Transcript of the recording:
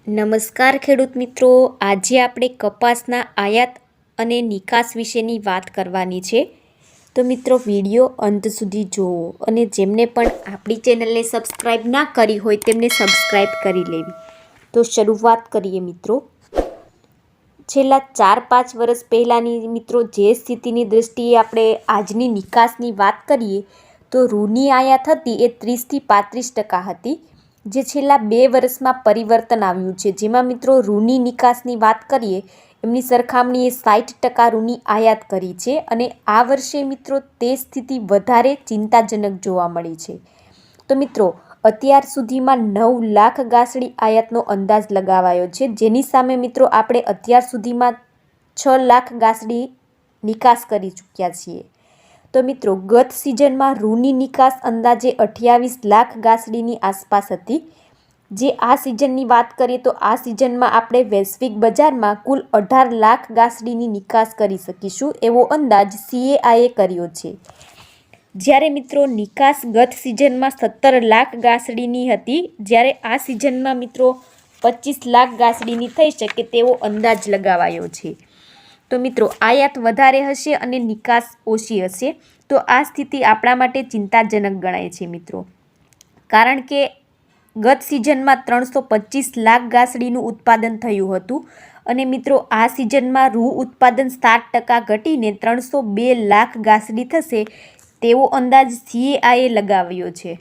નમસ્કાર ખેડૂત મિત્રો, આજે આપણે કપાસના આયાત અને નિકાસ વિશેની વાત કરવાની છે. તો મિત્રો વિડીયો અંત સુધી જુઓ અને જેમને પણ આપણી ચેનલને સબસ્ક્રાઈબ ના કરી હોય તેમને સબસ્ક્રાઈબ કરી લેવી. તો શરૂઆત કરીએ મિત્રો. છેલ્લા 4-5 વર્ષ પહેલાંની મિત્રો જે સ્થિતિની દૃષ્ટિએ આપણે આજની નિકાસની વાત કરીએ તો રૂની આયાત હતી એ 30થી 35% હતી, જે છેલ્લા 2 વર્ષમાં પરિવર્તન આવ્યું છે. જેમાં મિત્રો રૂની નિકાસની વાત કરીએ એમની સરખામણીએ 60% રૂની આયાત કરી છે અને આ વર્ષે મિત્રો તે સ્થિતિ વધારે ચિંતાજનક જોવા મળી છે. તો મિત્રો અત્યાર સુધીમાં 9 લાખ ગાંસડી આયાતનો અંદાજ લગાવાયો છે, જેની સામે મિત્રો આપણે અત્યાર સુધીમાં 6 લાખ ગાંસડી નિકાસ કરી ચૂક્યા છીએ. તો મિત્રો ગત સિઝનમાં રૂની નિકાસ અંદાજે 28 લાખ ગાંસડીની આસપાસ હતી. જે આ સિઝનની વાત કરીએ તો આ સિઝનમાં આપણે વૈશ્વિક બજારમાં કુલ 18 લાખ ગાંસડીની નિકાસ કરી શકીશું એવો અંદાજ CAIએ કર્યો છે. જ્યારે મિત્રો નિકાસ ગત સિઝનમાં 17 લાખ ગાંસડીની હતી, જ્યારે આ સિઝનમાં મિત્રો 25 લાખ ગાંસડીની થઈ શકે તેવો અંદાજ લગાવાયો છે. તો મિત્રો આયાત વધારે હશે અને નિકાસ ઓછી હશે, તો આ સ્થિતિ આપણા માટે ચિંતાજનક ગણાય છે મિત્રો. કારણ કે ગત સિઝનમાં 325 લાખ ગાંસડીનું ઉત્પાદન થયું હતું અને મિત્રો આ સિઝનમાં રૂ ઉત્પાદન 7% ઘટીને 302 લાખ ગાંસડી થશે તેવો અંદાજ CAIએ લગાવ્યો છે.